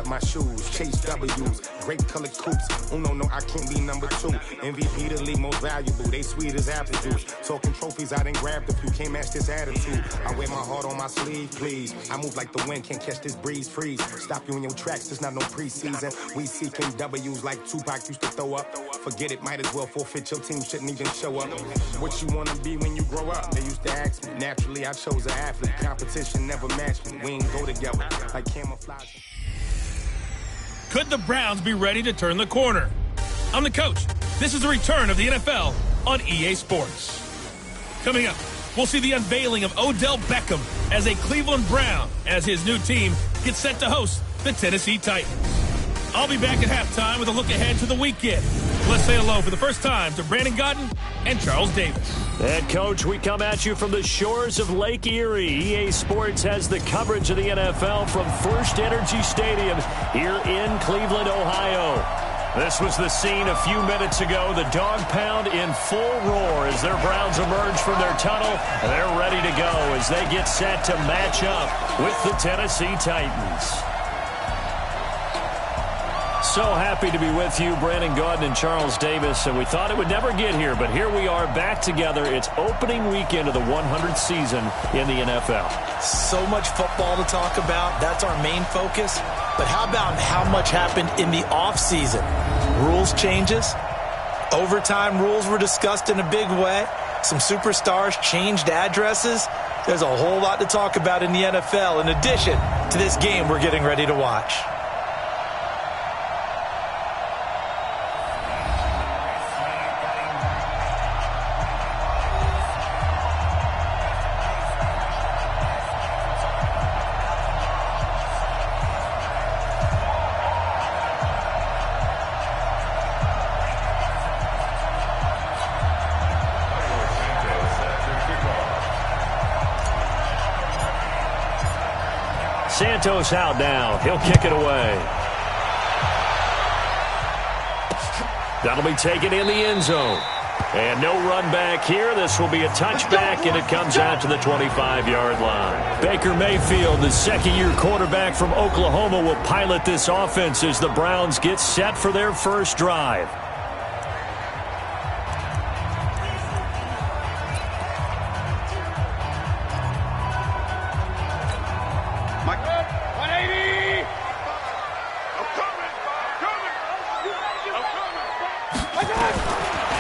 my shoes, chase W's, grape colored coops. Uno, no, I can't be number 2. MVP the league most valuable, they sweet as apple juice. Talking trophies, I done grabbed a few, can't match this attitude. I wear my heart on my sleeve, please. I move like the wind, can't catch this breeze, freeze. Stop you in your tracks, there's not no preseason. We seeking W's like Tupac used to throw up. Forget it, might as well forfeit, your team shouldn't even show up. What you wanna be when you grow up? They used to ask me. Naturally, I chose an athlete. Competition never matched me. We ain't go together like camouflage. Could the Browns be ready to turn the corner? I'm the coach. This is the return of the NFL on EA Sports. Coming up, we'll see the unveiling of Odell Beckham as a Cleveland Brown as his new team gets set to host the Tennessee Titans. I'll be back at halftime with a look ahead to the weekend. Let's say hello for the first time to Brandon Gaudin and Charles Davis. And, Coach, we come at you from the shores of Lake Erie. EA Sports has the coverage of the NFL from First Energy Stadium here in Cleveland, Ohio. This was the scene a few minutes ago. The dog pound in full roar as their Browns emerge from their tunnel. They're ready to go as they get set to match up with the Tennessee Titans. So happy to be with you, Brandon Gaudin and Charles Davis, and we thought it would never get here, but here we are back together. It's opening weekend of the 100th season in the NFL. So much football to talk about. That's our main focus. But how about how much happened in the offseason? Rules changes. Overtime rules were discussed in a big way. Some superstars changed addresses. There's a whole lot to talk about in the NFL in addition to this game we're getting ready to watch. Santos out now. He'll kick it away. That'll be taken in the end zone. And no run back here. This will be a touchback, and it comes out to the 25-yard line. Baker Mayfield, the second-year quarterback from Oklahoma, will pilot this offense as the Browns get set for their first drive.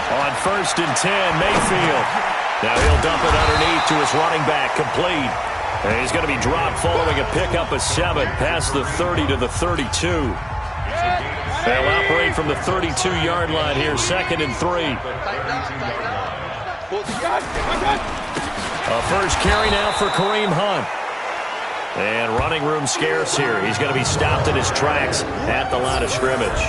On 1st and 10, Mayfield. Now he'll dump it underneath to his running back, complete. And he's going to be dropped following a pickup of 7 past the 30 to the 32. They'll operate from the 32-yard line here, 2nd and 3. A first carry now for Kareem Hunt. And running room scarce here. He's going to be stopped in his tracks at the line of scrimmage.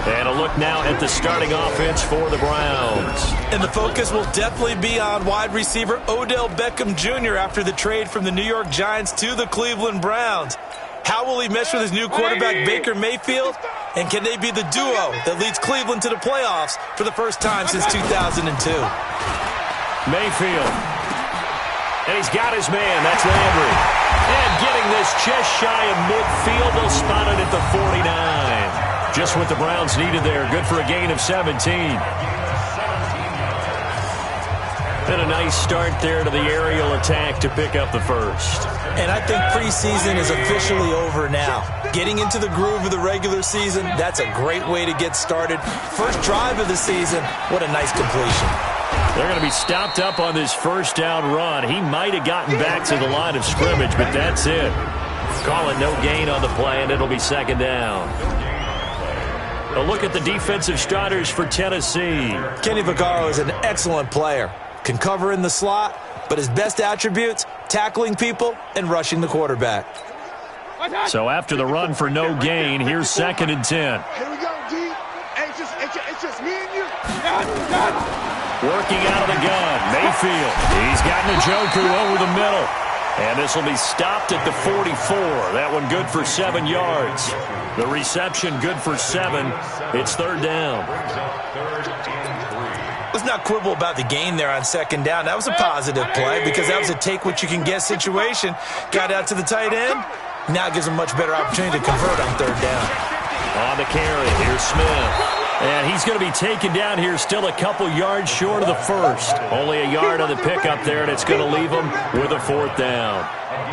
And a look now at the starting offense for the Browns. And the focus will definitely be on wide receiver Odell Beckham Jr. after the trade from the New York Giants to the Cleveland Browns. How will he mesh with his new quarterback Baker Mayfield? And can they be the duo that leads Cleveland to the playoffs for the first time since 2002? Mayfield. And he's got his man. That's Landry. And getting this just shy of midfield. They'll spot it at the 49. Just what the Browns needed there. Good for a gain of 17. And a nice start there to the aerial attack to pick up the first. And I think preseason is officially over now. Getting into the groove of the regular season, that's a great way to get started. First drive of the season, what a nice completion. They're going to be stopped up on this first down run. He might have gotten back to the line of scrimmage, but that's it. Call it no gain on the play, and it'll be 2nd down. A look at the defensive starters for Tennessee. Kenny Vaccaro is an excellent player. Can cover in the slot, but his best attributes, tackling people and rushing the quarterback. So after the run for no gain, here's 2nd and 10. Here we go, D. Hey, it's just me and you. Working out of the gun, Mayfield. He's got Njoku over the middle. And this will be stopped at the 44. That one good for 7 yards. The reception good for 7. It's 3rd down. Let's not quibble about the gain there on 2nd down. That was a positive play because that was a take-what-you-can-get situation. Got out to the tight end, Now it gives them much better opportunity to convert on third down. On the carry, here's Smith. And he's going to be taken down here still a couple yards short of the first. Only a yard on the pickup there, and it's going to leave him with a fourth down.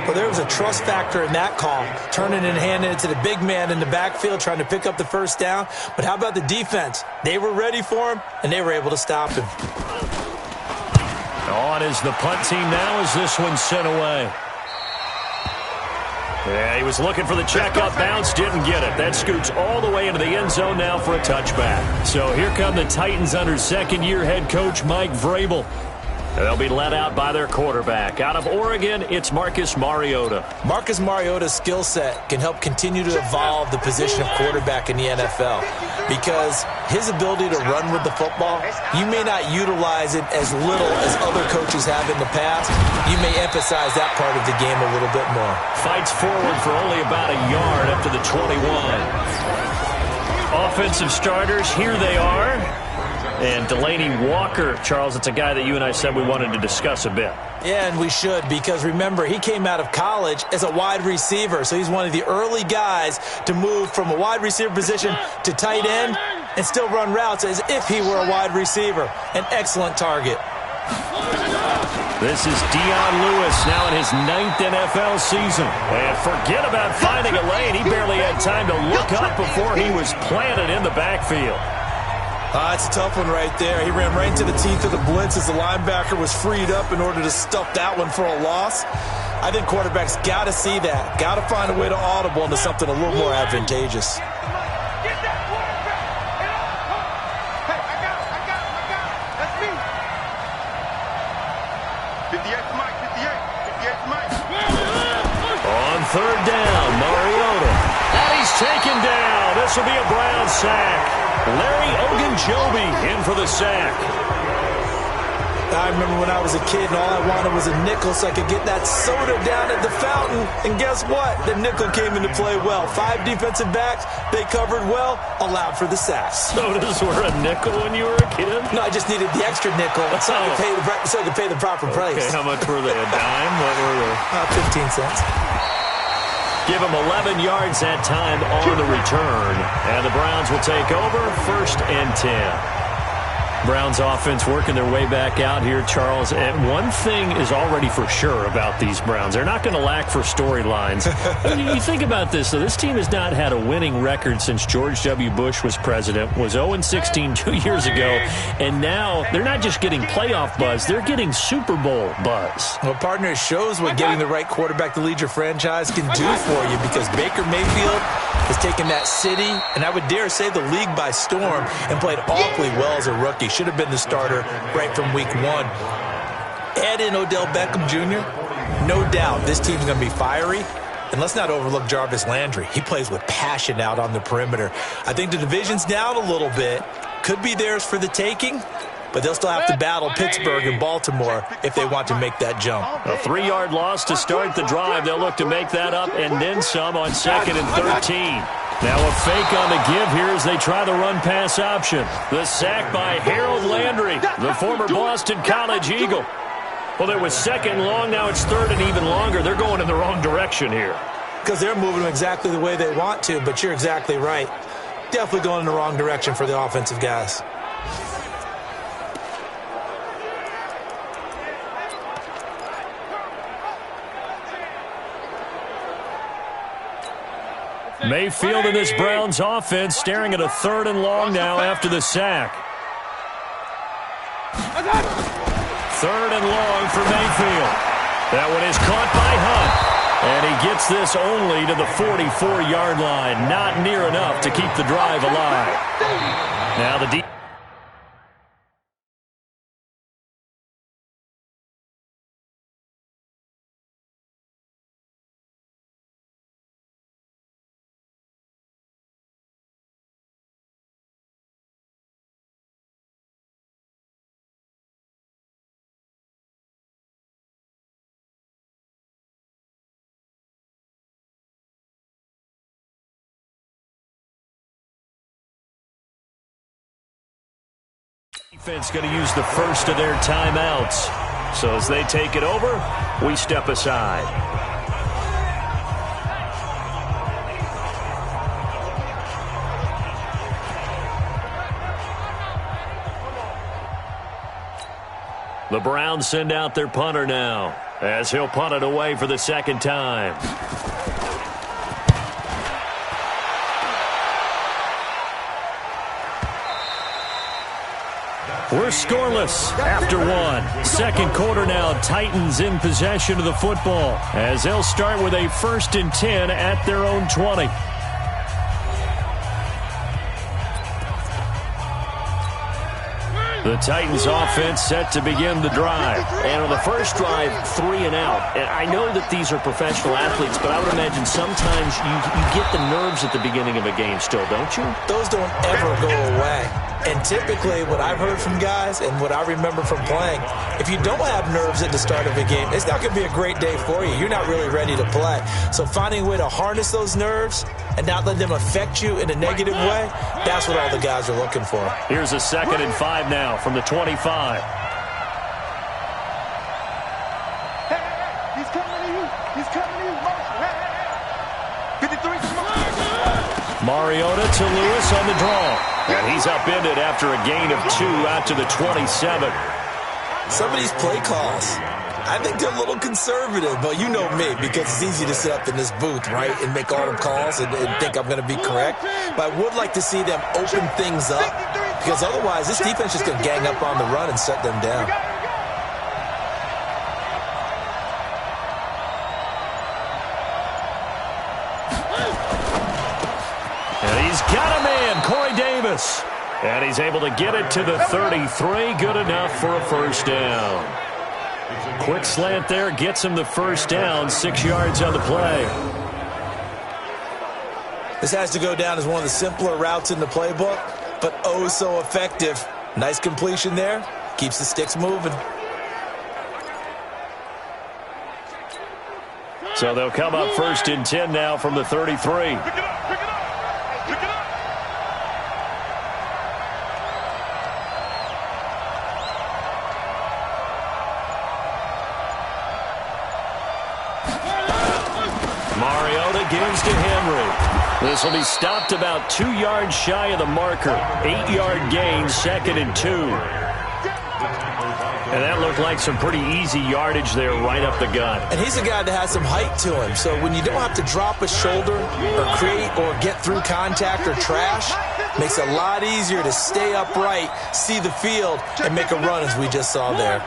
Well, there was a trust factor in that call, turning and handing it to the big man in the backfield, trying to pick up the first down. But how about the defense? They were ready for him, and they were able to stop him. On is the punt team now as this one's sent away. Yeah, he was looking for the check-up bounce, didn't get it. That scoots all the way into the end zone now for a touchback. So here come the Titans under second-year head coach Mike Vrabel. They'll be led out by their quarterback. Out of Oregon, it's Marcus Mariota. Marcus Mariota's skill set can help continue to evolve the position of quarterback in the NFL because his ability to run with the football, you may not utilize it as little as other coaches have in the past. You may emphasize that part of the game a little bit more. Fights forward for only about a yard up to the 21. Offensive starters, here they are. And Delanie Walker, Charles, it's a guy that you and I said we wanted to discuss a bit. Yeah, and we should, because remember, he came out of college as a wide receiver, so he's one of the early guys to move from a wide receiver position to tight end and still run routes as if he were a wide receiver. An excellent target. This is Dion Lewis now in his 9th NFL season. And forget about finding a lane. He barely had time to look up before he was planted in the backfield. It's a tough one right there. He ran right into the teeth of the blitz as the linebacker was freed up in order to stuff that one for a loss. I think quarterbacks got to see that. Got to find a way to audible into something a little more advantageous. On third down, Mariota. And he's taken down. This will be a Brown sack. Larry Ogunjobi in for the sack. I remember when I was a kid and all I wanted was a nickel so I could get that soda down at the fountain. And guess what? The nickel came into play well. 5 defensive backs, they covered well, allowed for the sacks. Sodas were a nickel when you were a kid? No, I just needed the extra nickel so I could pay the proper price. Okay, how much were they? A dime? What were they? 15 cents. Give him 11 yards that time on the return. And the Browns will take over 1st and 10. Browns offense working their way back out here, Charles. And one thing is already for sure about these Browns. They're not going to lack for storylines. You think about this, though. This team has not had a winning record since George W. Bush was president, was 0-16 2 years ago. And now they're not just getting playoff buzz, they're getting Super Bowl buzz. Well, partner, it shows what getting the right quarterback to lead your franchise can do for you because Baker Mayfield has taken that city, and I would dare say the league by storm, and played awfully well as a rookie. Should have been the starter right from week 1. Add in Odell Beckham Jr., no doubt this team's going to be fiery. And let's not overlook Jarvis Landry. He plays with passion out on the perimeter. I think the division's down a little bit. Could be theirs for the taking, but they'll still have to battle Pittsburgh and Baltimore if they want to make that jump. A 3-yard loss to start the drive. They'll look to make that up and then some on 2nd and 13. Now a fake on the give here as they try the run-pass option. The sack by Harold Landry, the former Boston College Eagle. Well, there was 2nd long. Now it's 3rd and even longer. They're going in the wrong direction here. Because they're moving them exactly the way they want to, but you're exactly right. Definitely going in the wrong direction for the offensive guys. Mayfield in this Browns offense staring at a 3rd and long now after the sack. 3rd and long for Mayfield. That one is caught by Hunt. And he gets this only to the 44-yard line. Not near enough to keep the drive alive. Now the deep. Defense going to use the first of their timeouts. So as they take it over, we step aside. The Browns send out their punter now, as he'll punt it away for the second time. We're scoreless after one. Second quarter now, Titans in possession of the football, as they'll start with a 1st and 10 at their own 20. The Titans offense set to begin the drive. And on the first drive, 3 and out. And I know that these are professional athletes, but I would imagine sometimes you get the nerves at the beginning of a game still, don't you? Those don't ever go away. And typically, what I've heard from guys and what I remember from playing, if you don't have nerves at the start of a game, it's not going to be a great day for you. You're not really ready to play. So finding a way to harness those nerves and not let them affect you in a negative way, that's what all the guys are looking for. Here's a 2nd and 5 now from the 25. He's coming to you. He's coming to you. 53. Mariota to Lewis on the draw. And he's upended after a gain of 2 out to the 27. Some of these play calls, I think they're a little conservative, but you know me, because it's easy to sit up in this booth, right, and make all the calls and think I'm going to be correct. But I would like to see them open things up, because otherwise this defense is going to gang up on the run and shut them down. And he's got a man, Corey Davis. And he's able to get it to the 33. Good enough for a first down. Quick slant there, gets him the first down, 6 yards on the play. This has to go down as one of the simpler routes in the playbook, but oh so effective. Nice completion there. Keeps the sticks moving. So they'll come up 1st and 10 now from the 33. Mariota gives to Henry. This will be stopped about 2 yards shy of the marker. 8-yard gain, 2nd and 2. And that looked like some pretty easy yardage there right up the gut. And he's a guy that has some height to him. So when you don't have to drop a shoulder or create or get through contact or trash, makes it a lot easier to stay upright, see the field, and make a run as we just saw there.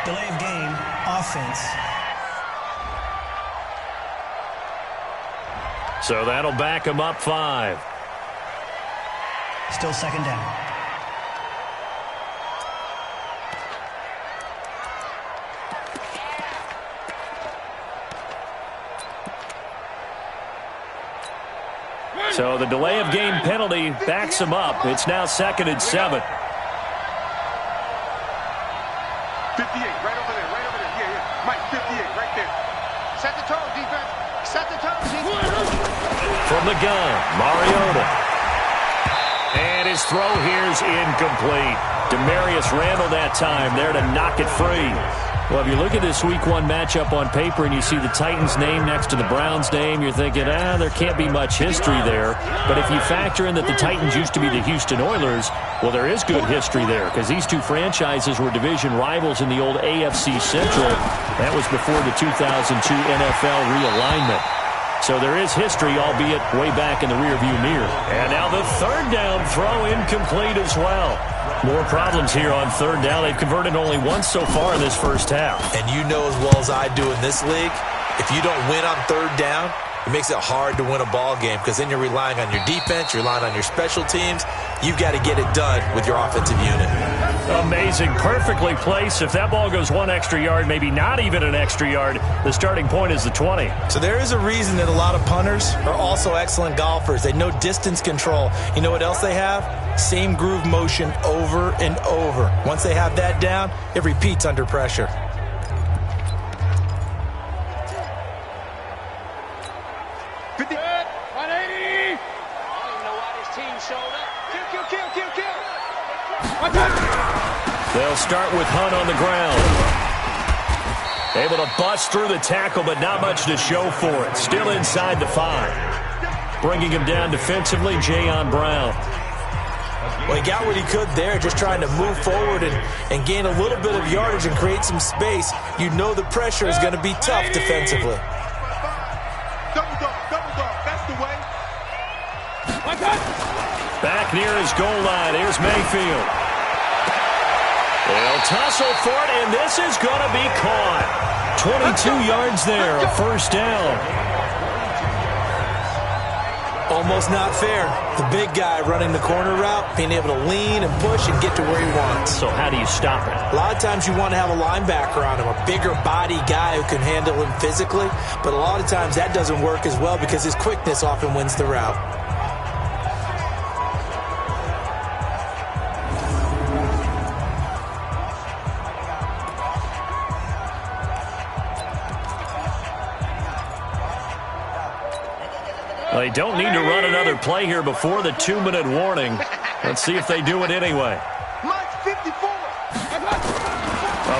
Delay of game, offense. So that'll back him up 5. Still 2nd down. So the delay of game penalty backs him up. It's now 2nd and 7. 58, right over there, right over there. Yeah. Mike, 58, right there. Set the tone, defense. Set the tone, defense. From the gun, Mariota. And his throw here's incomplete. Demarius Randall that time there to knock it free. Well, if you look at this Week 1 matchup on paper and you see the Titans name next to the Browns name, you're thinking, there can't be much history there. But if you factor in that the Titans used to be the Houston Oilers, well, there is good history there because these two franchises were division rivals in the old AFC Central. That was before the 2002 NFL realignment. So there is history, albeit way back in the rearview mirror. And now the 3rd down throw incomplete as well. More problems here on 3rd down. They've converted only once so far in this first half. And you know as well as I do in this league, if you don't win on 3rd down, it makes it hard to win a ball game because then you're relying on your defense, you're relying on your special teams. You've got to get it done with your offensive unit. Amazing. Perfectly placed. If that ball goes 1 extra yard, maybe not even an extra yard, the starting point is the 20. So there is a reason that a lot of punters are also excellent golfers. They know distance control. You know what else they have? Same groove motion over and over. Once they have that down, it repeats under pressure. They'll start with Hunt on the ground. Able to bust through the tackle, but not much to show for it. Still inside the 5. Bringing him down defensively, Jayon Brown. Well, he got what he could there, just trying to move forward and gain a little bit of yardage and create some space. You know the pressure is going to be tough defensively. Double dog, that's the way. Back near his goal line, here's Mayfield. They'll tussle for it, and this is going to be caught. 22 yards there, a first down. Almost not fair. The big guy running the corner route, being able to lean and push and get to where he wants. So how do you stop it? A lot of times you want to have a linebacker on him, a bigger body guy who can handle him physically, but a lot of times that doesn't work as well because his quickness often wins the route. They don't need to run another play here before the 2-minute warning. Let's see if they do it anyway. A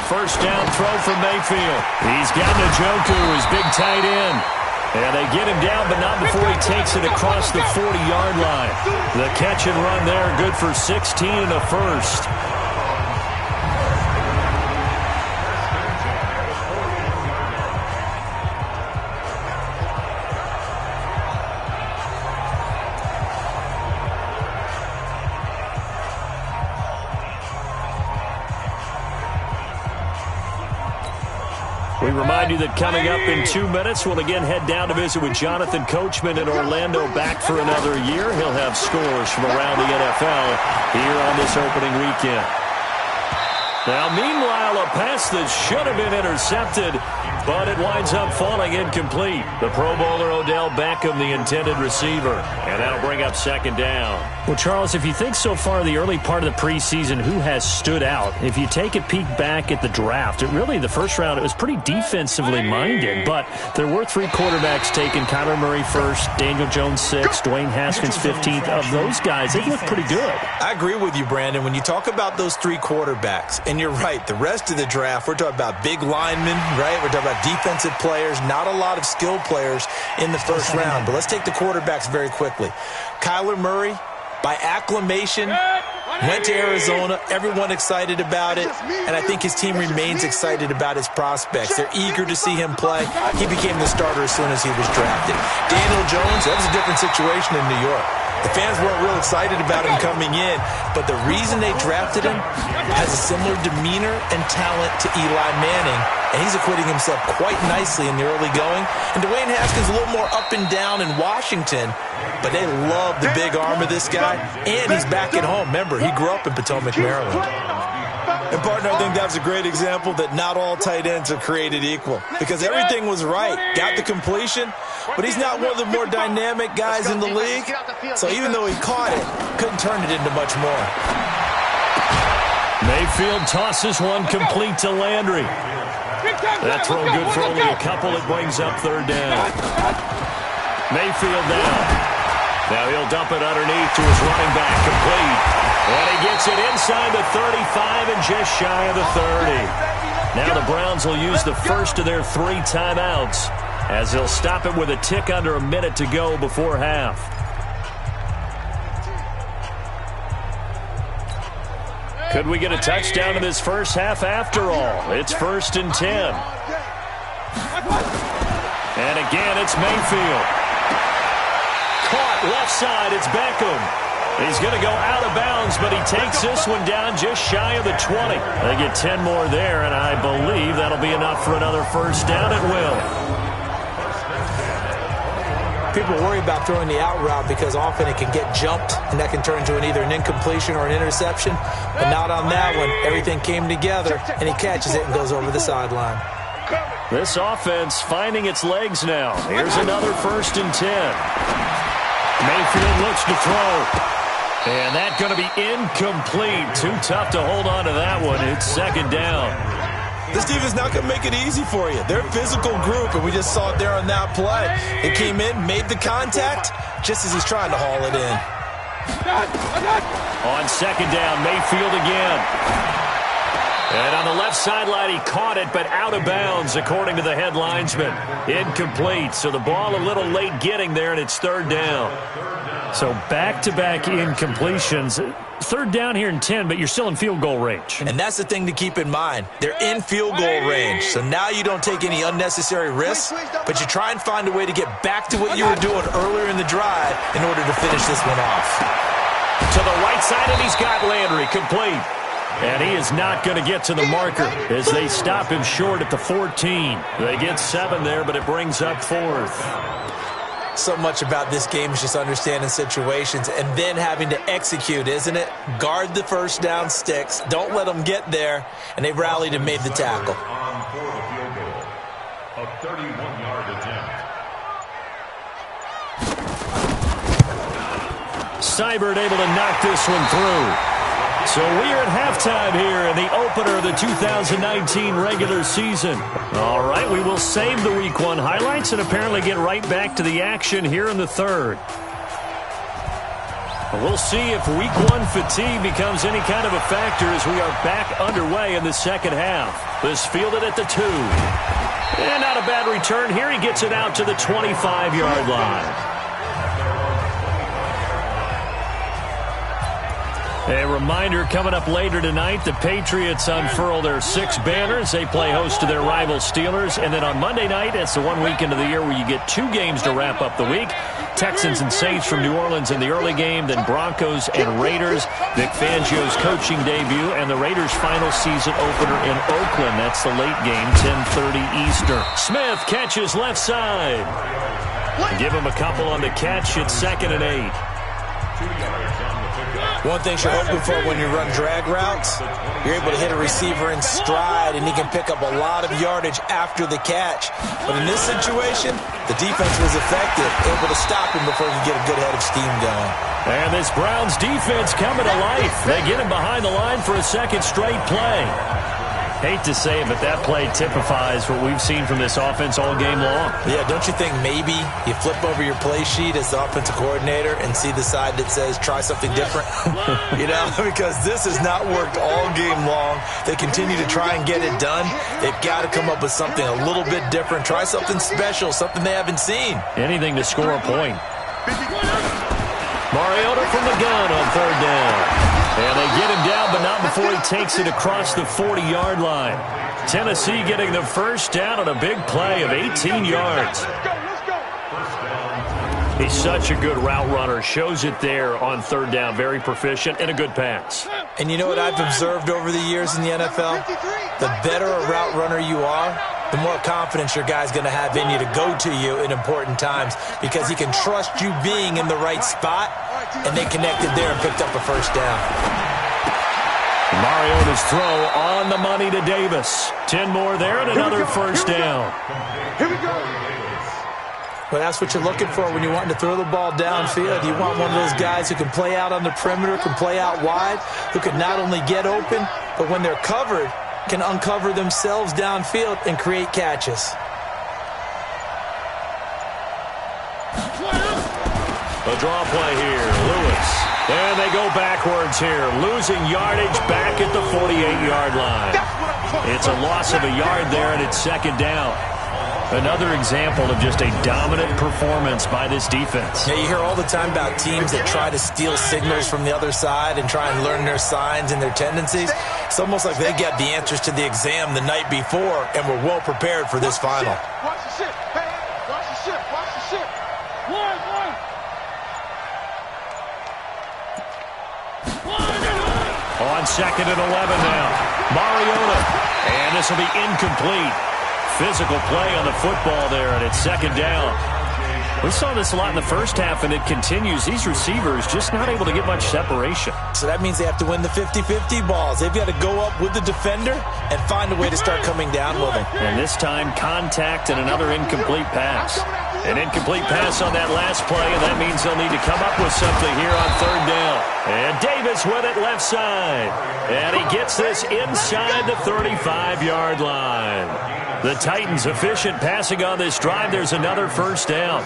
first down throw from Mayfield. He's got Njoku, his big tight end. And they get him down, but not before he takes it across the 40-yard line. The catch and run there, good for 16 and a first. We remind you that coming up in 2 minutes, we'll again head down to visit with Jonathan Coachman in Orlando, back for another year. He'll have scores from around the NFL here on this opening weekend. Now, meanwhile, a pass that should have been intercepted, but it winds up falling incomplete. The Pro Bowler Odell Beckham, the intended receiver, and that'll bring up second down. Well, Charles, if you think so far the early part of the preseason, who has stood out? If you take a peek back at the draft, the first round, it was pretty defensively minded, but there were 3 quarterbacks taken. Kyler Murray first, Daniel Jones 6th, Dwayne Haskins 15th. Of those guys, they look pretty good. I agree with you, Brandon. When you talk about those 3 quarterbacks, and you're right, the rest of the draft, we're talking about big linemen, right? We're talking about defensive players, not a lot of skilled players in the first round. But let's take the quarterbacks very quickly. Kyler Murray, by acclamation, went to Arizona. Everyone excited about it. And I think his team remains excited about his prospects. They're eager to see him play. He became the starter as soon as he was drafted. Daniel Jones, that was a different situation in New York. The fans weren't real excited about him coming in, but the reason they drafted him has a similar demeanor and talent to Eli Manning, and he's acquitting himself quite nicely in the early going. And Dwayne Haskins a little more up and down in Washington, but they love the big arm of this guy, and he's back at home. Remember, he grew up in Potomac, Maryland. And, partner, I think that was a great example that not all tight ends are created equal because everything was right. Got the completion, but he's not one of the more dynamic guys in the league. So even though he caught it, couldn't turn it into much more. Mayfield tosses one complete to Landry. That throw good for only a couple. It brings up third down. Mayfield down. Now he'll dump it underneath to his running back, complete. And he gets it inside the 35 and just shy of the 30. Now the Browns will use the first of their 3 timeouts as they'll stop it with a tick under a minute to go before half. Could we get a touchdown in this first half after all? It's 1st and 10. And again, it's Mayfield. Caught left side, it's Beckham. He's going to go out of bounds, but he takes this one down just shy of the 20. They get 10 more there, and I believe that'll be enough for another first down at will. People worry about throwing the out route because often it can get jumped, and that can turn into either an incompletion or an interception. But not on that one. Everything came together, and he catches it and goes over the sideline. This offense finding its legs now. Here's another 1st and 10. Mayfield looks to throw. And that's going to be incomplete. Too tough to hold on to that one. It's 2nd down. This defense not going to make it easy for you. They're a physical group, and we just saw it there on that play. It came in, made the contact, just as he's trying to haul it in. On 2nd down, Mayfield again. And on the left sideline, he caught it, but out of bounds, according to the head linesman. Incomplete, so the ball a little late getting there, and it's third down. So back-to-back incompletions. Third down here in 10, but you're still in field goal range. And that's the thing to keep in mind. They're in field goal range, so now you don't take any unnecessary risks, but you try and find a way to get back to what you were doing earlier in the drive in order to finish this one off. To the right side, and he's got Landry, complete. And he is not going to get to the marker as they stop him short at the 14. They get 7 there, but it brings up 4th. So much about this game is just understanding situations and then having to execute, isn't it? Guard the first down sticks. Don't let them get there. And they rallied and made the tackle. On for the field goal. A 31-yard attempt. Seibert able to knock this one through. So we are at halftime here in the opener of the 2019 regular season. All right, we will save the Week 1 highlights and apparently get right back to the action here in the third. We'll see if Week 1 fatigue becomes any kind of a factor as we are back underway in the second half. This fielded at the 2. And not a bad return here. He gets it out to the 25-yard line. A reminder coming up later tonight, the Patriots unfurl their 6 banners. They play host to their rival Steelers. And then on Monday night, it's the one weekend of the year where you get 2 games to wrap up the week. Texans and Saints from New Orleans in the early game, then Broncos and Raiders. Vic Fangio's coaching debut and the Raiders' final season opener in Oakland. That's the late game, 10:30 Eastern. Smith catches left side. Give him a couple on the catch. It's 2nd and 8. One thing you're hoping for when you run drag routes, you're able to hit a receiver in stride, and he can pick up a lot of yardage after the catch. But in this situation, the defense was effective, able to stop him before he could get a good head of steam going. And this Browns defense coming to life. They get him behind the line for a second straight play. Hate to say it, but that play typifies what we've seen from this offense all game long. Yeah, don't you think maybe you flip over your play sheet as the offensive coordinator and see the side that says try something different? You know, because this has not worked all game long. They continue to try and get it done. They've got to come up with something a little bit different. Try something special, something they haven't seen. Anything to score a point. Mariota from the gun on third down. And they get him down, but not before he takes it across the 40-yard line. Tennessee getting the first down on a big play of 18 yards. He's such a good route runner. Shows it there on third down. Very proficient and a good pass. And you know what I've observed over the years in the NFL? The better a route runner you are, the more confidence your guy's going to have in you to go to you in important times because he can trust you being in the right spot, and they connected there and picked up a first down. Mariota's throw on the money to Davis. 10 more there and another first down. Here we go. Well, that's what you're looking for when you want to throw the ball downfield. You want one of those guys who can play out on the perimeter, can play out wide, who can not only get open, but when they're covered, can uncover themselves downfield and create catches. A draw play here, Lewis. And they go backwards here, losing yardage back at the 48-yard line. It's a loss of a yard there, and it's second down. Another example of just a dominant performance by this defense. Yeah, you hear all the time about teams that try to steal signals from the other side and try and learn their signs and their tendencies. It's almost like they got the answers to the exam the night before and were well prepared for this final. Watch the ship. Hey, watch the ship. Watch the ship. One. On 2nd and 11 now. Mariota. And this will be incomplete. Physical play on the football there, and it's second down. We saw this a lot in the first half, and it continues. These receivers just not able to get much separation. So that means they have to win the 50-50 balls. They've got to go up with the defender and find a way to start coming down with him. And this time, contact and another incomplete pass. An incomplete pass on that last play, and that means they'll need to come up with something here on third down. And Davis with it left side. And he gets this inside the 35-yard line. The Titans efficient passing on this drive. There's another first down.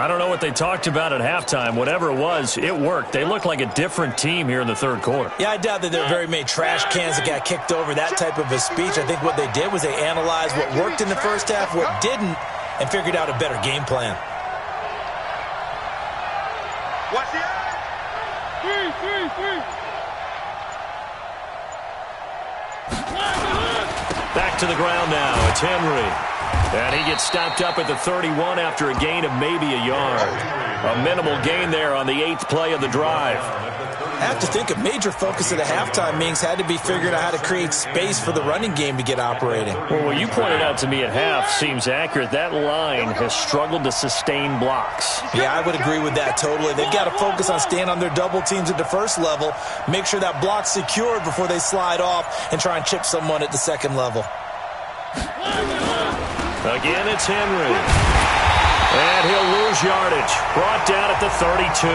I don't know what they talked about at halftime. Whatever it was, it worked. They looked like a different team here in the third quarter. Yeah, I doubt that there are very many trash cans that got kicked over, that type of a speech. I think what they did was they analyzed what worked in the first half, what didn't, and figured out a better game plan. Watch the eye. Three. Back to the ground now. It's Henry. And he gets stopped up at the 31 after a gain of maybe a yard. A minimal gain there on the 8th play of the drive. I have to think a major focus of the halftime meetings had to be figuring out how to create space for the running game to get operating. Well, what you pointed out to me at half seems accurate. That line has struggled to sustain blocks. Yeah, I would agree with that totally. They've got to focus on staying on their double teams at the first level, make sure that block's secured before they slide off and try and chip someone at the second level. Again, it's Henry. And he'll lose yardage. Brought down at the 32.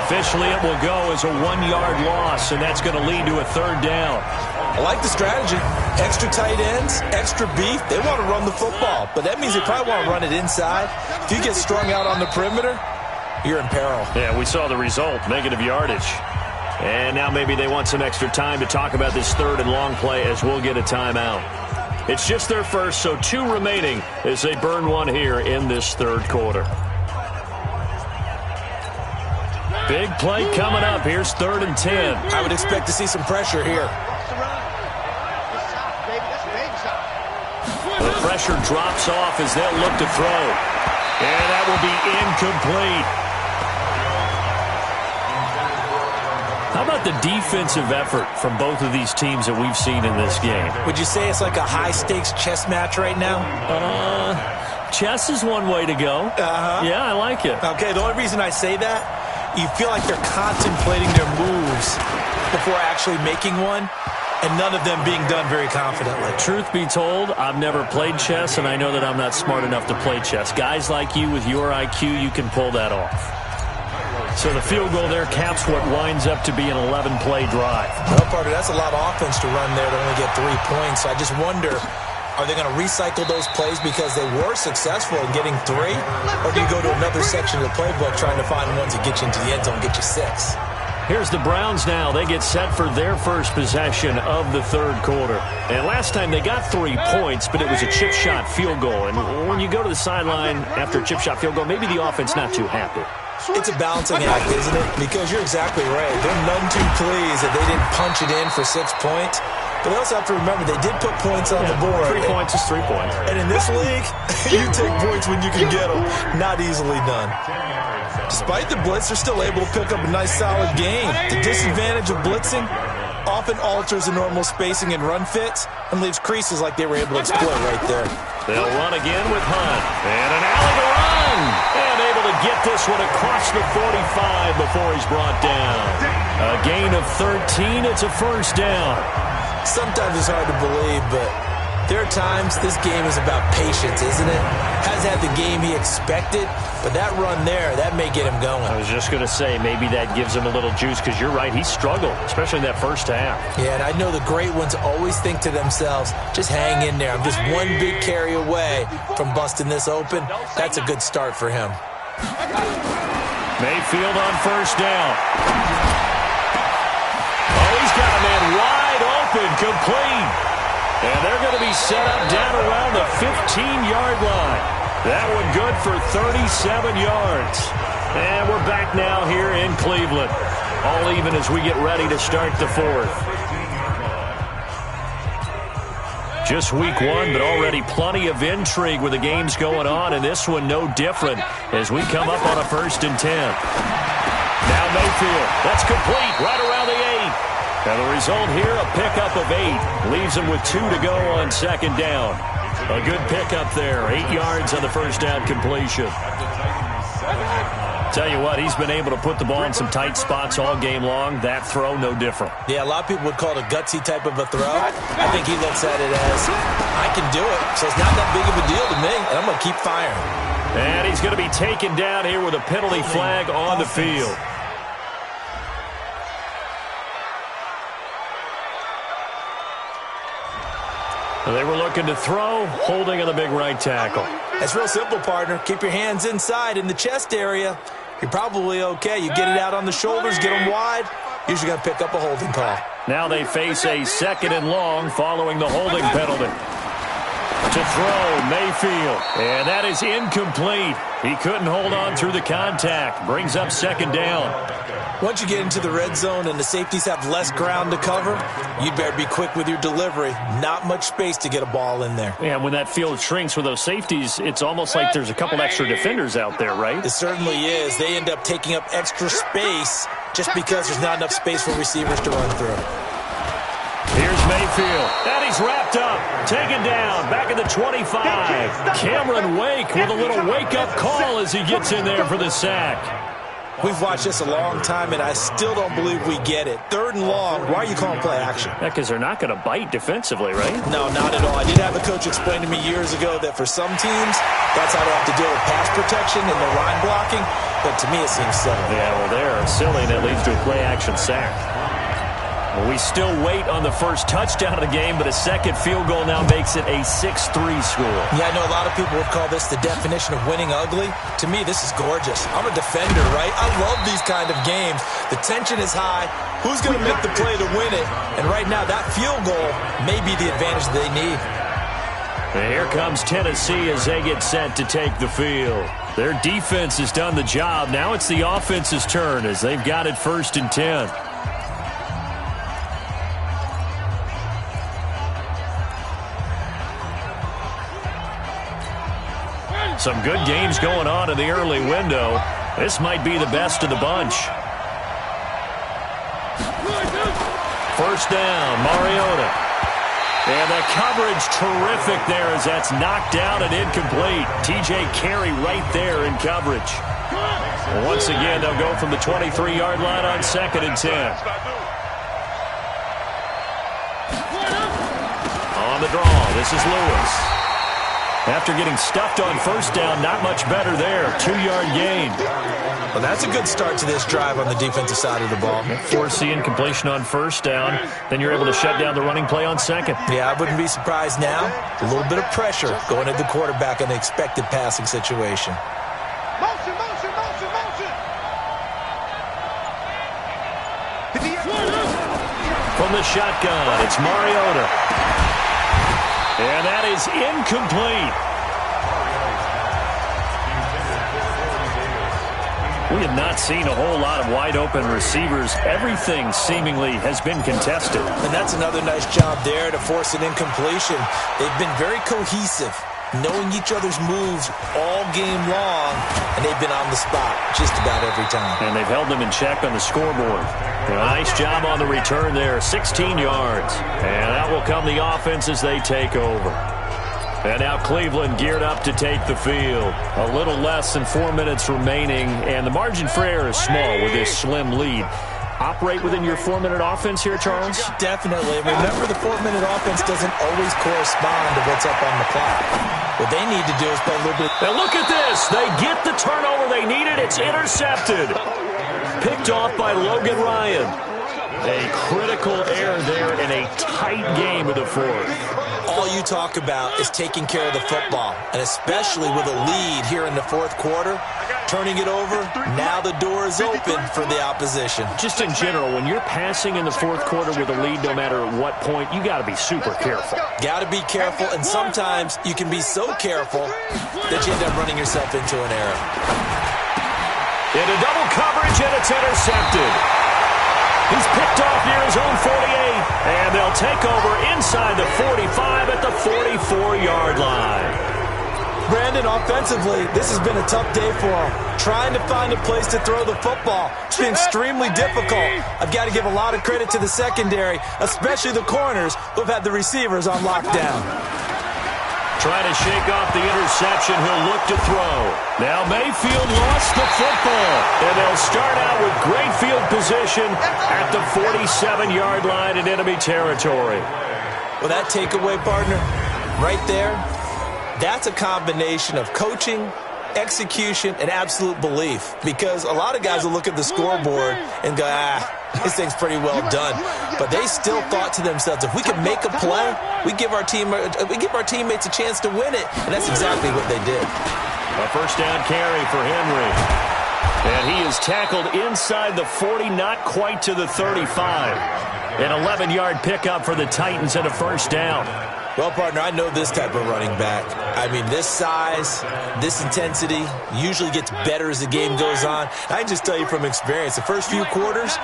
Officially, it will go as a 1-yard loss, and that's going to lead to a third down. I like the strategy. Extra tight ends, extra beef. They want to run the football, but that means they probably want to run it inside. If you get strung out on the perimeter, you're in peril. Yeah, we saw the result, negative yardage. And now maybe they want some extra time to talk about this third and long play as we'll get a timeout. It's just their first, so 2 remaining as they burn one here in this third quarter. Big play coming up. Here's 3rd and 10. I would expect to see some pressure here. The pressure drops off as they'll look to throw. And that will be incomplete. How about the defensive effort from both of these teams that we've seen in this game? Would you say it's like a high-stakes chess match right now? Chess is one way to go. Yeah, I like it. Okay, the only reason I say that, you feel like they're contemplating their moves before actually making one, and none of them being done very confidently. Truth be told, I've never played chess, and I know that I'm not smart enough to play chess. Guys like you with your IQ, you can pull that off. So the field goal there caps what winds up to be an 11-play drive. Well, Parker, that's a lot of offense to run there to only get 3 points. So I just wonder, are they going to recycle those plays because they were successful in getting 3? Or do you go to another section of the playbook trying to find ones that get you into the end zone and get you 6? Here's the Browns now. They get set for their first possession of the third quarter. And last time they got 3 points, but it was a chip shot field goal. And when you go to the sideline after a chip shot field goal, maybe the offense not too happy. It's a balancing act, isn't it? Because you're exactly right. They're none too pleased that they didn't punch it in for 6 points. But they also have to remember they did put points on the board. 3 points is 3 points. And in this league, you take points when you can get them. Not easily done. Despite the blitz, they're still able to pick up a nice, solid gain. The disadvantage of blitzing often alters the normal spacing and run fits and leaves creases like they were able to exploit right there. They'll run again with Hunt. And an alley to run. And able to get this one across the 45 before he's brought down. A gain of 13. It's a first down. Sometimes it's hard to believe, but there are times this game is about patience, isn't it? Hasn't had the game he expected, but that run there, that may get him going. I was just going to say, maybe that gives him a little juice, because you're right, he struggled, especially in that first half. Yeah, and I know the great ones always think to themselves, just hang in there. I'm just one big carry away from busting this open. That's a good start for him. Mayfield on first down. Oh, he's got a man wide open, complete. And they're going to be set up down around the 15-yard line. That one good for 37 yards. And we're back now here in Cleveland. All even as we get ready to start the fourth. Just week 1, but already plenty of intrigue with the games going on, and this one no different as we come up on a 1st and 10. Now Mayfield, that's complete right around the 8. And the result here, a pickup of 8. Leaves him with 2 to go on second down. A good pickup there. 8 yards on the first down completion. Tell you what, he's been able to put the ball in some tight spots all game long. That throw, no different. Yeah, a lot of people would call it a gutsy type of a throw. I think he looks at it as, I can do it, so it's not that big of a deal to me, and I'm going to keep firing. And he's going to be taken down here with a penalty flag on the field. They were looking to throw, holding on the big right tackle. It's real simple, partner. Keep your hands inside in the chest area. You're probably okay. You get it out on the shoulders, get them wide. Usually going to pick up a holding call. Now they face a 2nd and long following the holding penalty. To throw, Mayfield. And that is incomplete. He couldn't hold on through the contact. Brings up 2nd down. Once you get into the red zone and the safeties have less ground to cover, you better be quick with your delivery. Not much space to get a ball in there. Yeah, when that field shrinks with those safeties, it's almost like there's a couple extra defenders out there, right? It certainly is. They end up taking up extra space just because there's not enough space for receivers to run through. Here's Mayfield. And he's wrapped up. Taken down. Back at the 25. Cameron Wake with a little wake-up call as he gets in there for the sack. We've watched this a long time, and I still don't believe we get it. 3rd and long, why are you calling play action? Yeah, because they're not going to bite defensively, right? No, not at all. I did have a coach explain to me years ago that for some teams, that's how they have to deal with pass protection and their line blocking. But to me, it seems silly. Yeah, well, they're silly, and it leads to a play-action sack. Well, we still wait on the first touchdown of the game, but a 2nd field goal now makes it a 6-3 score. Yeah, I know a lot of people would call this the definition of winning ugly. To me, this is gorgeous. I'm a defender, right? I love these kind of games. The tension is high. Who's going to make the play to win it? And right now, that field goal may be the advantage they need. And here comes Tennessee as they get set to take the field. Their defense has done the job. Now it's the offense's turn as they've got it 1st and 10. Some good games going on in the early window. This might be the best of the bunch. 1st down, Mariota. And the coverage terrific there as that's knocked down and incomplete. TJ Carey right there in coverage. Once again, they'll go from the 23-yard line on 2nd and 10. On the draw, this is Lewis. After getting stuffed on 1st down, not much better there. 2-yard gain. Well, that's a good start to this drive on the defensive side of the ball. Force the incompletion on 1st down. Then you're able to shut down the running play on 2nd. Yeah, I wouldn't be surprised now. A little bit of pressure going at the quarterback in an expected passing situation. Motion, motion, motion, motion. From the shotgun, it's Mariota. And that is incomplete. We have not seen a whole lot of wide-open receivers. Everything seemingly has been contested. And that's another nice job there to force an incompletion. They've been very cohesive, knowing each other's moves all game long, and they've been on the spot just about every time. And they've held them in check on the scoreboard. A nice job on the return there, 16 yards. And that will come the offense as they take over. And now Cleveland geared up to take the field. A little less than 4 minutes remaining, and the margin for error is small with this slim lead. Operate within your 4-minute offense here, Charles? Definitely. Remember, the 4-minute offense doesn't always correspond to what's up on the clock. What they need to do is play a little bit. And look at this. They get the turnover they needed. It's intercepted. Picked off by Logan Ryan. A critical error there in a tight game of the 4th. All you talk about is taking care of the football, and especially with a lead here in the 4th quarter, turning it over, now the door is open for the opposition. Just in general, when you're passing in the 4th quarter with a lead, no matter at what point, you got to be super careful. Got to be careful, and sometimes you can be so careful that you end up running yourself into an error. Into double coverage, and it's intercepted. He's picked off near his own 48, and they'll take over inside the 45 at the 44-yard line. Brandon, offensively, this has been a tough day for him. Trying to find a place to throw the football. It's been extremely difficult. I've got to give a lot of credit to the secondary, especially the corners who've had the receivers on lockdown. Trying to shake off the interception, he'll look to throw. Now Mayfield lost the football, and they'll start out with great field position at the 47-yard line in enemy territory. Well, that takeaway, partner, right there, that's a combination of coaching execution, and absolute belief. Because a lot of guys will look at the scoreboard and go, this thing's pretty well done. But they still thought to themselves, if we can make a play, we give our teammates a chance to win it. And that's exactly what they did. A first down carry for Henry. And he is tackled inside the 40, not quite to the 35. An 11-yard pickup for the Titans and a first down. Well, partner, I know this type of running back. I mean, this size, this intensity usually gets better as the game goes on. I can just tell you from experience, the first few quarters,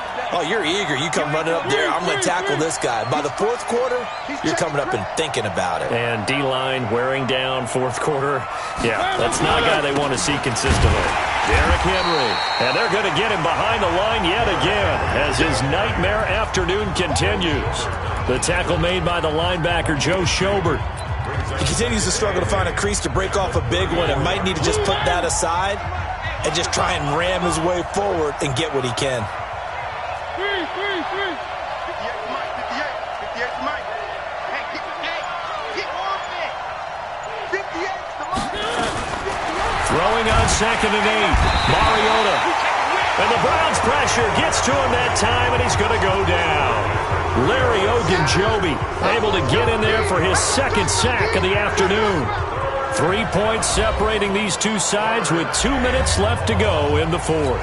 you're eager. You come running up there, I'm going to tackle this guy. By the fourth quarter, you're coming up and thinking about it. And D-line wearing down fourth quarter. Yeah, that's not a guy they want to see consistently. Derrick Henry, and they're going to get him behind the line yet again as his nightmare afternoon continues. The tackle made by the linebacker, Joe Schobert. He continues to struggle to find a crease to break off a big one and might need to just put that aside and just try and ram his way forward and get what he can. 58 Mike. Hey, get off it. 58 Throwing on 2nd and 8. Mariota. And the Browns' pressure gets to him that time, and he's going to go down. Larry Ogunjobi able to get in there for his second sack of the afternoon. 3 points separating these two sides with 2 minutes left to go in the fourth.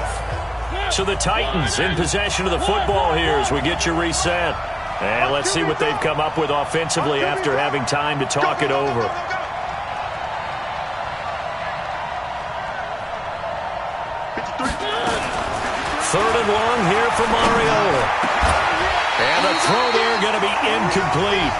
So the Titans in possession of the football here as we get you reset. And let's see what they've come up with offensively after having time to talk it over. Third and long here for Mariota. And the throw there going to be incomplete.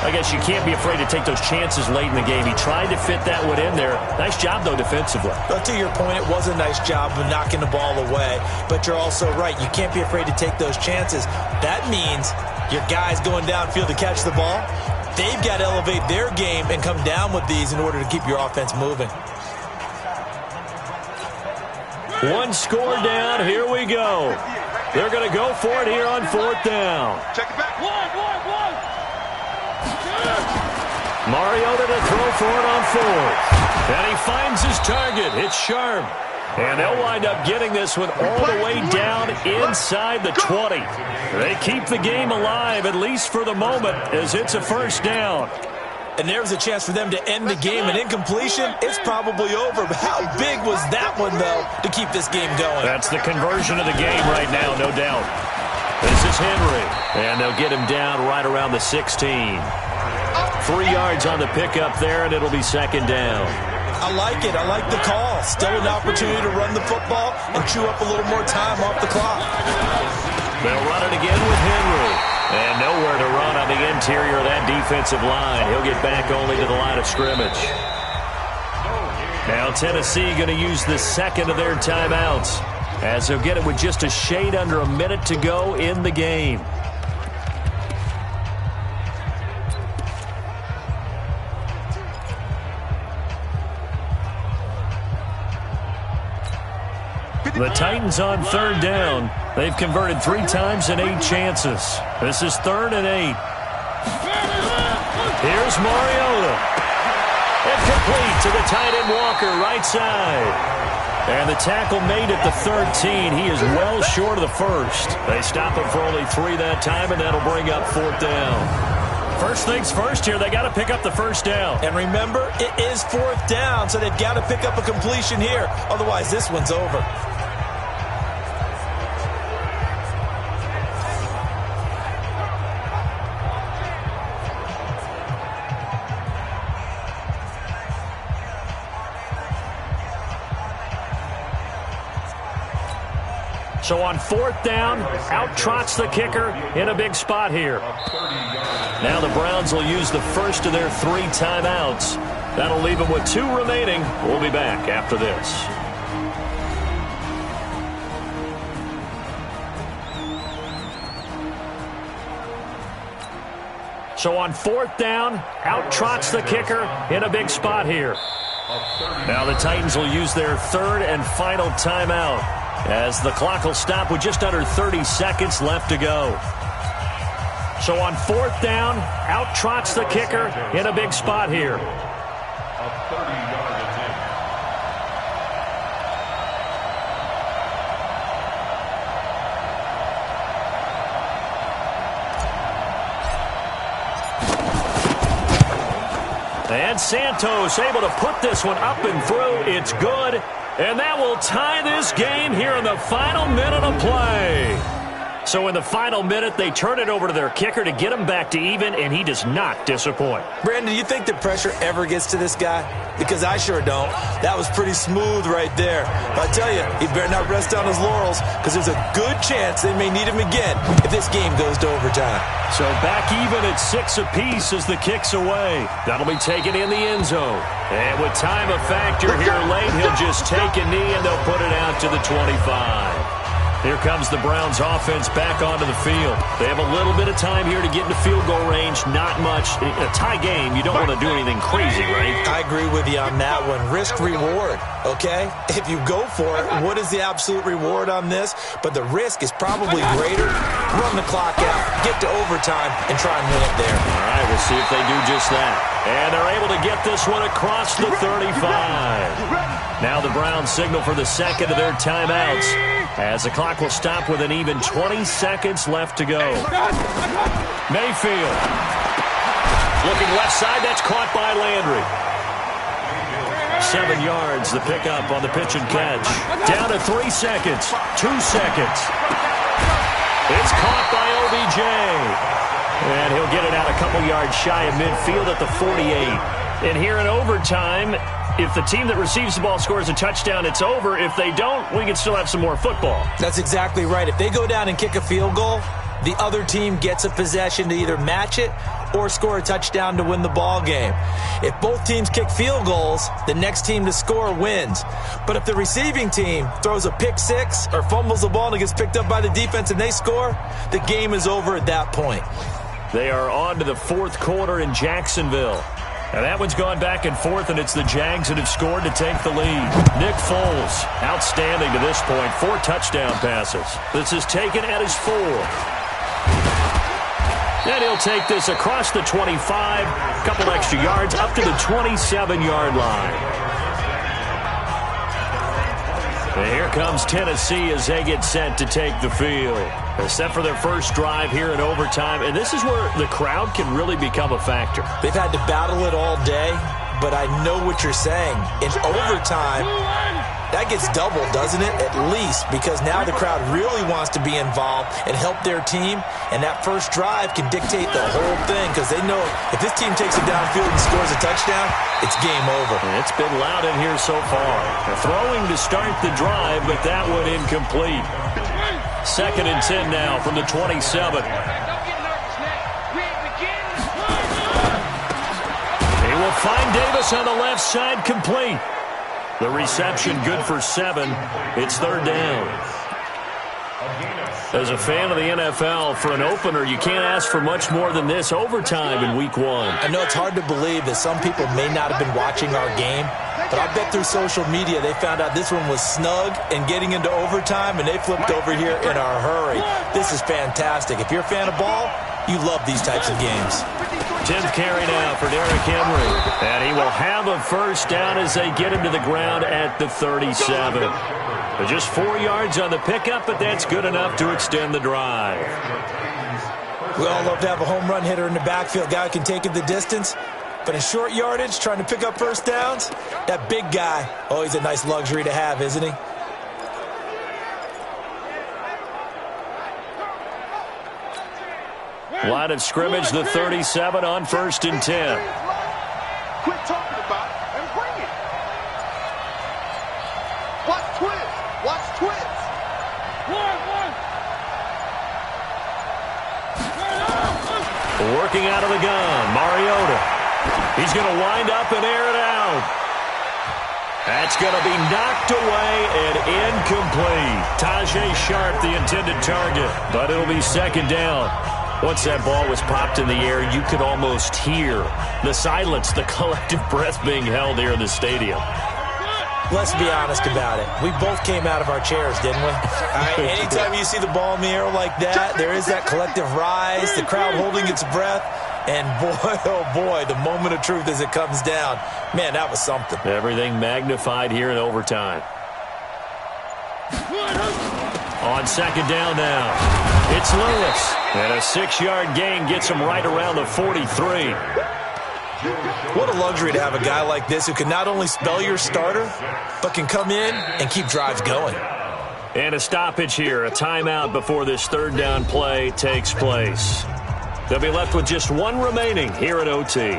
I guess you can't be afraid to take those chances late in the game. He tried to fit that one in there. Nice job, though, defensively. But to your point, it was a nice job of knocking the ball away. But you're also right. You can't be afraid to take those chances. That means your guys going downfield to catch the ball, they've got to elevate their game and come down with these in order to keep your offense moving. One score down. Here we go. They're going to go for it here on fourth down. Check it back. One. Mariota to throw for it on fourth. And he finds his target. It's Sharp. And they'll wind up getting this one all the way down inside the 20. They keep the game alive, at least for the moment, as it's a first down. And there's a chance for them to end the game. An incompletion, it's probably over. But how big was that one, though, to keep this game going? That's the conversion of the game right now, no doubt. This is Henry. And they'll get him down right around the 16. 3 yards on the pickup there, and it'll be second down. I like it. I like the call. Still an opportunity to run the football and chew up a little more time off the clock. They'll run it again with Henry. And nowhere to run on the interior of that defensive line. He'll get back only to the line of scrimmage. Now Tennessee going to use the second of their timeouts, as they'll get it with just a shade under a minute to go in the game. The Titans on third down. They've converted 3 times in 8 chances. This is 3rd and 8. Here's Mariota. Incomplete to the tight end Walker, right side. And the tackle made at the 13. He is well short of the first. They stop him for only 3 that time, and that'll bring up 4th down. First things first here, they got to pick up the first down. And remember, it is 4th down, so they've got to pick up a completion here. Otherwise, this one's over. So on 4th down, out trots the kicker in a big spot here. Now the Browns will use the first of their 3 timeouts. That'll leave them with 2 remaining. We'll be back after this. So on 4th down, out trots the kicker in a big spot here. Now the Titans will use their 3rd and final timeout, as the clock will stop with just under 30 seconds left to go. So on 4th down, out trots the kicker in a big spot here. A 30-yard attempt. And Santos able to put this one up and through. It's good. And that will tie this game here in the final minute of play. So in the final minute, they turn it over to their kicker to get him back to even, and he does not disappoint. Brandon, do you think the pressure ever gets to this guy? Because I sure don't. That was pretty smooth right there. But I tell you, he better not rest on his laurels, because there's a good chance they may need him again if this game goes to overtime. So back even at 6 apiece as the kick's away. That'll be taken in the end zone. And with time a factor here late, he'll just take a knee and they'll put it out to the 25. Here comes the Browns offense back onto the field. They have a little bit of time here to get into field goal range. Not much. A tie game, you don't want to do anything crazy, right? I agree with you on that one. Risk-reward, okay? If you go for it, what is the absolute reward on this? But the risk is probably greater. Run the clock out, get to overtime, and try and win it there. All right, we'll see if they do just that. And they're able to get this one across the 35. Now the Browns signal for the second of their timeouts, as the clock will stop with an even 20 seconds left to go. Mayfield. Looking left side, that's caught by Landry. 7 yards, the pickup on the pitch and catch. Down to 3 seconds, 2 seconds. It's caught by OBJ. And he'll get it out a couple yards shy of midfield at the 48. And here in overtime, if the team that receives the ball scores a touchdown, it's over. If they don't, we can still have some more football. That's exactly right. If they go down and kick a field goal, the other team gets a possession to either match it or score a touchdown to win the ball game. If both teams kick field goals, the next team to score wins. But if the receiving team throws a pick six or fumbles the ball and it gets picked up by the defense and they score, the game is over at that point. They are on to the 4th quarter in Jacksonville. And that one's gone back and forth, and it's the Jags that have scored to take the lead. Nick Foles, outstanding to this point. 4 touchdown passes. This is taken at his 4. And he'll take this across the 25, a couple extra yards, up to the 27-yard line. And here comes Tennessee as they get set to take the field. They're set for their first drive here in overtime, and this is where the crowd can really become a factor. They've had to battle it all day, but I know what you're saying. In overtime, that gets doubled, doesn't it? At least, because now the crowd really wants to be involved and help their team, and that first drive can dictate the whole thing, because they know if this team takes it downfield and scores a touchdown, it's game over. And it's been loud in here so far. They're throwing to start the drive, but that one incomplete. 2nd and 10 now from the 27. He will find Davis on the left side, complete. The reception good for 7. It's 3rd down. As a fan of the NFL, for an opener, you can't ask for much more than this. Overtime in Week 1. I know it's hard to believe that some people may not have been watching our game, but I bet through social media they found out this one was snug and getting into overtime, and they flipped over here in a hurry. This is fantastic. If you're a fan of ball, you love these types of games. 10th carry now for Derrick Henry. And he will have a first down as they get him to the ground at the 37. But just 4 yards on the pickup, but that's good enough to extend the drive. We all love to have a home run hitter in the backfield. Guy who can take it the distance. But in short yardage, trying to pick up first downs, that big guy, oh, he's a nice luxury to have, isn't he? Line of scrimmage, the 37 on 1st and 10. Quit talking about it and bring it. Watch twist. Watch twist. Working out of the gun, Mariota. He's going to wind up and air it out. That's going to be knocked away and incomplete. Tajay Sharp, the intended target, but it'll be 2nd down. Once that ball was popped in the air, you could almost hear the silence, the collective breath being held here in the stadium. Let's be honest about it. We both came out of our chairs, didn't we? Anytime you see the ball in the air like that, there is that collective rise, the crowd holding its breath. And boy, oh boy, the moment of truth as it comes down. Man, that was something. Everything magnified here in overtime. On second down now, it's Lewis. And a 6-yard gain gets him right around the 43. What a luxury to have a guy like this who can not only spell your starter, but can come in and keep drives going. And a stoppage here, a timeout before this third down play takes place. They'll be left with just one remaining here at OT.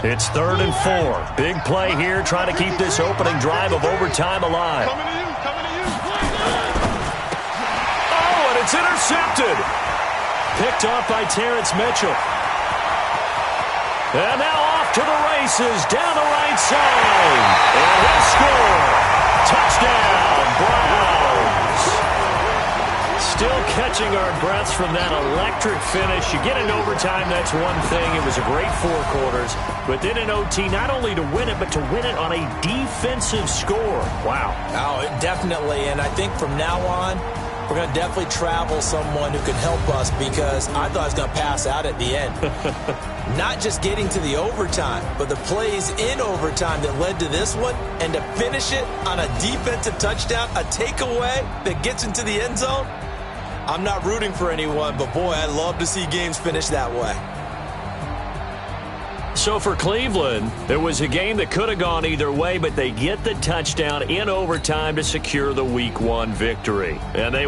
It's 3rd and 4. Big play here, trying to keep this opening drive of overtime alive. Oh, and it's intercepted. Picked off by Terrence Mitchell. And now off to the races, down the right side. And he'll score. Touchdown, Browns. Still catching our breaths from that electric finish. You get in overtime, that's one thing. It was a great 4 quarters. But then in OT, not only to win it, but to win it on a defensive score. Wow. Oh, definitely. And I think from now on, we're going to definitely travel someone who can help us, because I thought I was going to pass out at the end. Not just getting to the overtime, but the plays in overtime that led to this one, and to finish it on a defensive touchdown, a takeaway that gets into the end zone. I'm not rooting for anyone, but boy, I love to see games finish that way. So for Cleveland, it was a game that could have gone either way, but they get the touchdown in overtime to secure the Week 1 victory. And they